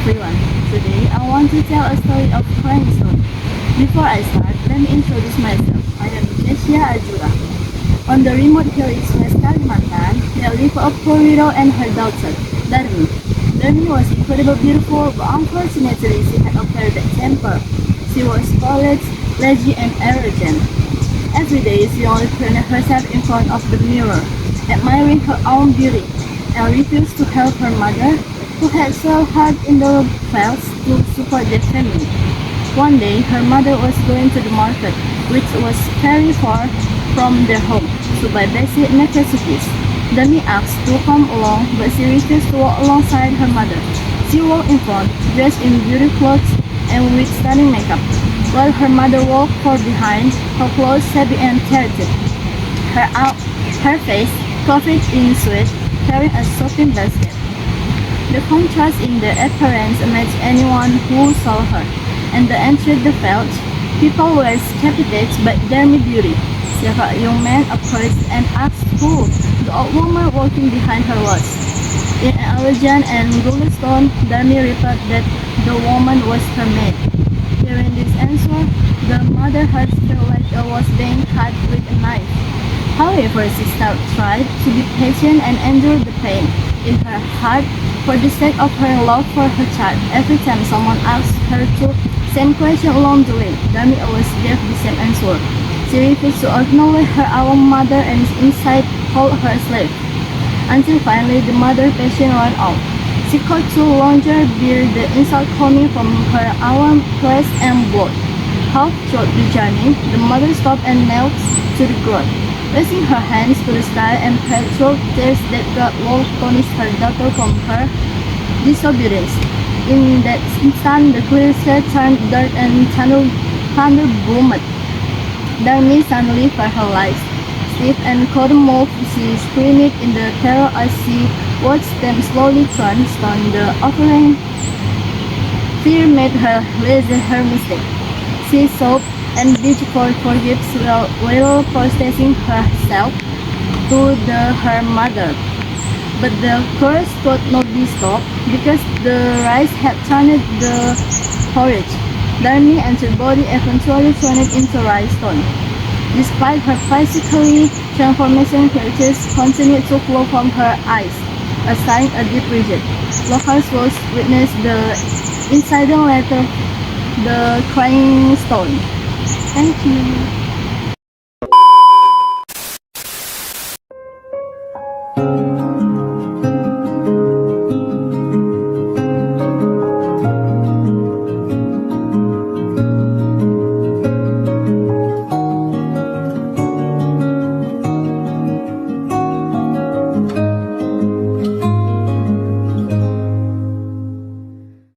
everyone. Today I want to tell a story of crying stone. Before I start, let me introduce myself. I am Jessia Ajura. On the remote hill in West Kalimantan, there live a poor widow and her daughter, Darmi. Darmi was incredibly beautiful, but unfortunately she had a very bad temper. She was spoiled, lazy and arrogant. Every day she only painted herself in front of the mirror, admiring her own beauty, and refused to help her mother, who had so hard in the fields to support their family. One day, her mother was going to the market, which was very far from their home, to buy basic necessities. Dami asked to come along, but she refused to walk alongside her mother. She walked in front, dressed in beauty clothes and with stunning makeup, while her mother walked far behind, her clothes shabby and tattered. Her face covered in sweat, carrying a shopping basket. The contrast in their appearance amazed anyone who saw her, and the entered the field, people were captivated by their beauty. Several young men approached and asked who the old woman walking behind her was. In an elegant and golden tone, Darmi replied that the woman was her maid. Hearing this answer, the mother heart felt like it was being cut with a knife. However, she still tried to be patient and endure the pain in her heart for the sake of her love for her child. Every time someone asked her the same question along the way, Darmi always gave the same answer. She refused to acknowledge her own mother and inside called her slave. Until finally the mother patience ran out. She could no longer bear the insult coming from her own flesh and blood. Half through the journey, the mother stopped and knelt to the ground, raising her hands to the sky and prayed through tears that God would punish her daughter from her disobedience. In that instant, the clear sky turned dark and thunder boomed. Darmi suddenly felt her legs stiff and couldn't move. She screamed in the terror as she watched them slowly turn stone. The overwhelming fear made her realize her mistake. She sobbed and begged for forgiveness while protesting herself to her mother. But the curse could not be stopped because the rice had turned the porridge. Darmi and her body eventually turned into rice stone. Despite her physically transformation, tears continued to flow from her eyes, a sign of deep regret. Locals will witness the incident later, the crying stone. Thank you.